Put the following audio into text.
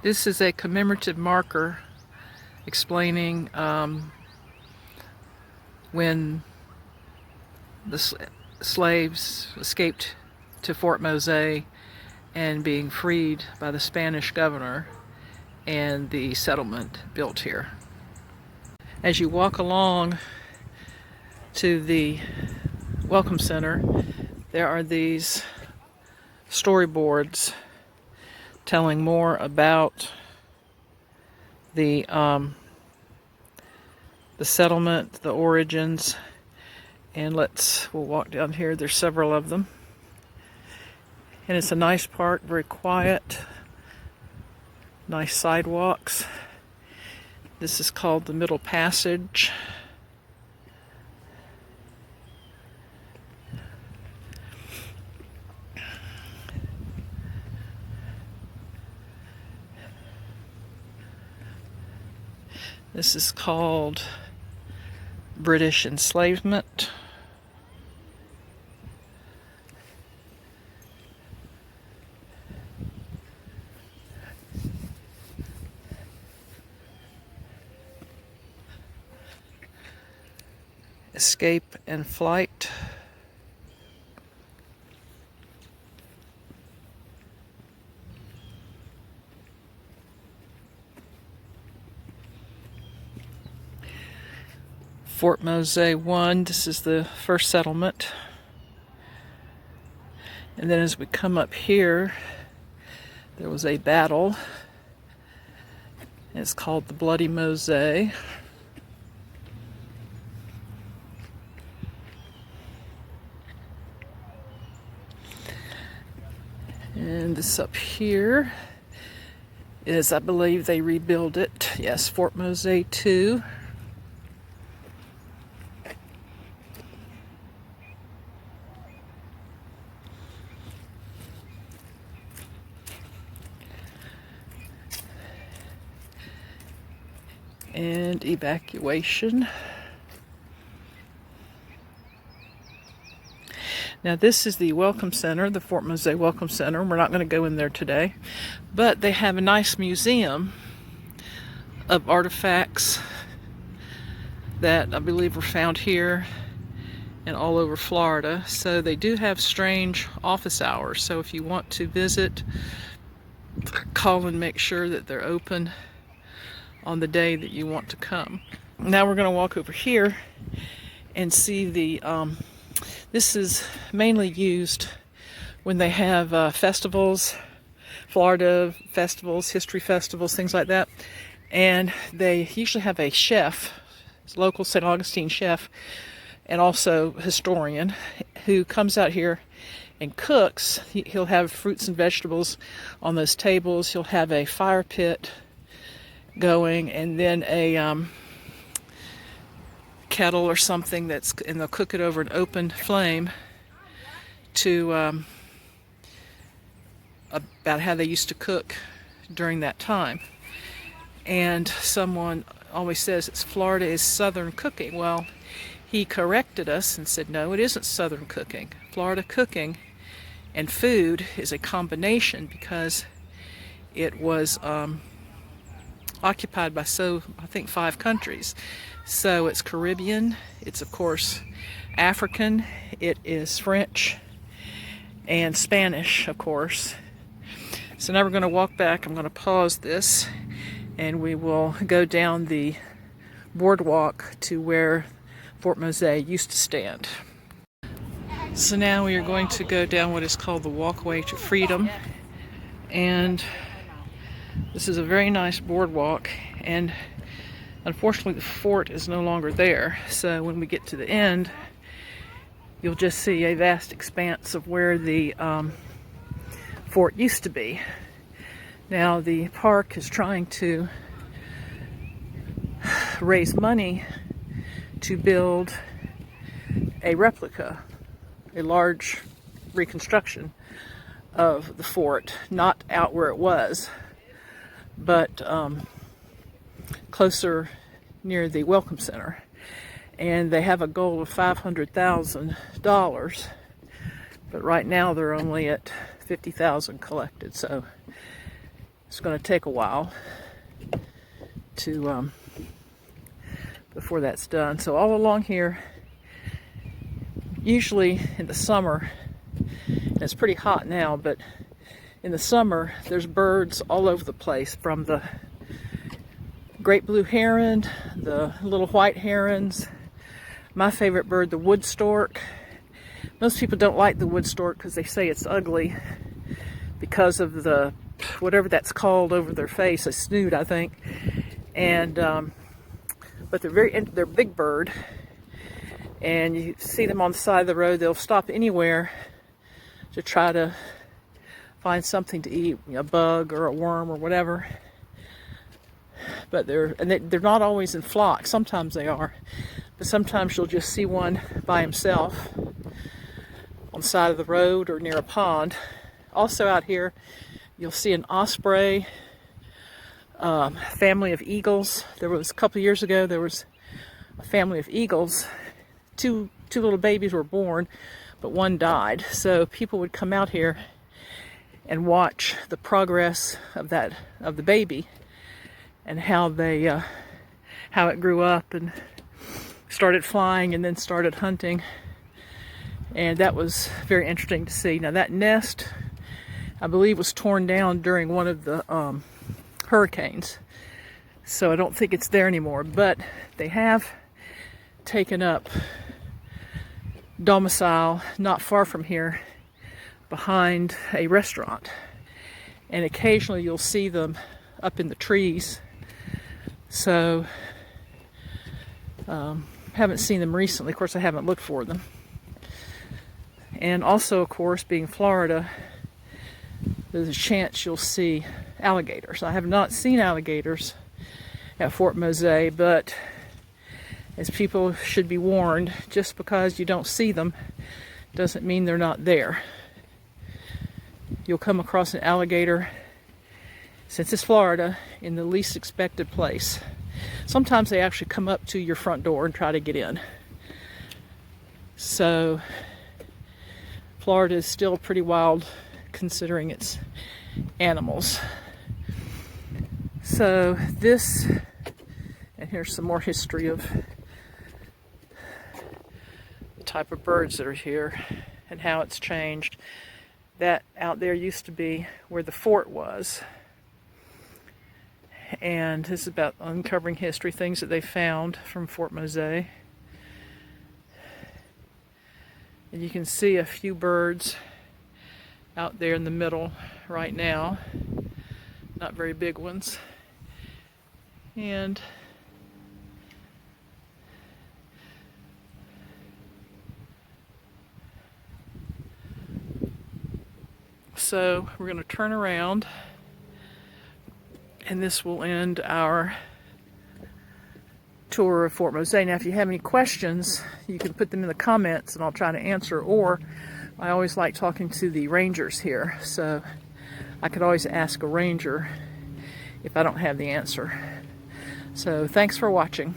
This is a commemorative marker explaining when the slaves escaped to Fort Mose and being freed by the Spanish governor and the settlement built here. As you walk along to the Welcome Center, there are these storyboards telling more about the settlement, the origins, and we'll walk down here. There's several of them, and it's a nice park, very quiet, nice sidewalks. This is called the Middle Passage. This is called British enslavement. Escape and flight. Fort Mose 1, this is the first settlement. And then as we come up here, there was a battle. It's called the Bloody Mose. And this up here is, I believe they rebuilt it. Yes, Fort Mose 2. And evacuation. Now this is the Welcome Center, the Fort Mose Welcome Center. We're not going to go in there today, but they have a nice museum of artifacts that I believe were found here and all over Florida. So they do have strange office hours. So if you want to visit, call and make sure that they're open on the day that you want to come. Now we're going to walk over here and see the this is mainly used when they have festivals, Florida festivals, history festivals, things like that. And they usually have a chef, local St. Augustine chef, and also historian, who comes out here and cooks. He'll have fruits and vegetables on those tables. He'll have a fire pit going, and then a kettle or something and they'll cook it over an open flame to about how they used to cook during that time. And someone always says Florida is Southern cooking. Well, he corrected us and said, no, it isn't Southern cooking. Florida cooking and food is a combination because it was occupied by I think 5 countries. So it's Caribbean, it's of course African, it is French, and Spanish, of course. So now we're going to walk back. I'm going to pause this and we will go down the boardwalk to where Fort Mose used to stand. So now we are going to go down what is called the Walkway to Freedom, and this is a very nice boardwalk, and unfortunately the fort is no longer there. So when we get to the end, you'll just see a vast expanse of where the fort used to be. Now the park is trying to raise money to build a replica, a large reconstruction of the fort, not out where it was, but closer near the Welcome Center. And they have a goal of $500,000, but right now they're only at $50,000 collected. So It's going to take a while to before that's done. So all along here, usually in the summer, and it's pretty hot now, but in the summer there's birds all over the place, from the great blue heron, the little white herons, my favorite bird, the wood stork. Most people don't like the wood stork because they say it's ugly because of the whatever that's called over their face, a snoot, I think. And but they're a big bird, and you see them on the side of the road. They'll stop anywhere to try to find something to eat, a bug or a worm or whatever. But they're not always in flocks. Sometimes they are, but sometimes you'll just see one by himself on the side of the road or near a pond. Also out here, you'll see an osprey, family of eagles. There was a couple years ago, there was a family of eagles. Two little babies were born, but one died. So people would come out here and watch the progress of the baby, and how it grew up and started flying and then started hunting. And that was very interesting to see. Now that nest, I believe, was torn down during one of the hurricanes, so I don't think it's there anymore, but they have taken up domicile not far from here behind a restaurant, and occasionally you'll see them up in the trees. So haven't seen them recently. Of course, I haven't looked for them. And also, of course, being Florida, there's a chance you'll see alligators. I have not seen alligators at Fort Mose, but as people should be warned, just because you don't see them doesn't mean they're not there. You'll come across an alligator, since it's Florida, in the least expected place. Sometimes they actually come up to your front door and try to get in. So Florida is still pretty wild considering its animals. So this, and here's some more history of the type of birds that are here and how it's changed. That out there used to be where the fort was. And this is about uncovering history, things that they found from Fort Mose. And you can see a few birds out there in the middle right now. Not very big ones. And so we're going to turn around, and this will end our tour of Fort Mose. Now, if you have any questions, you can put them in the comments and I'll try to answer, or I always like talking to the rangers here, so I could always ask a ranger if I don't have the answer. So thanks for watching.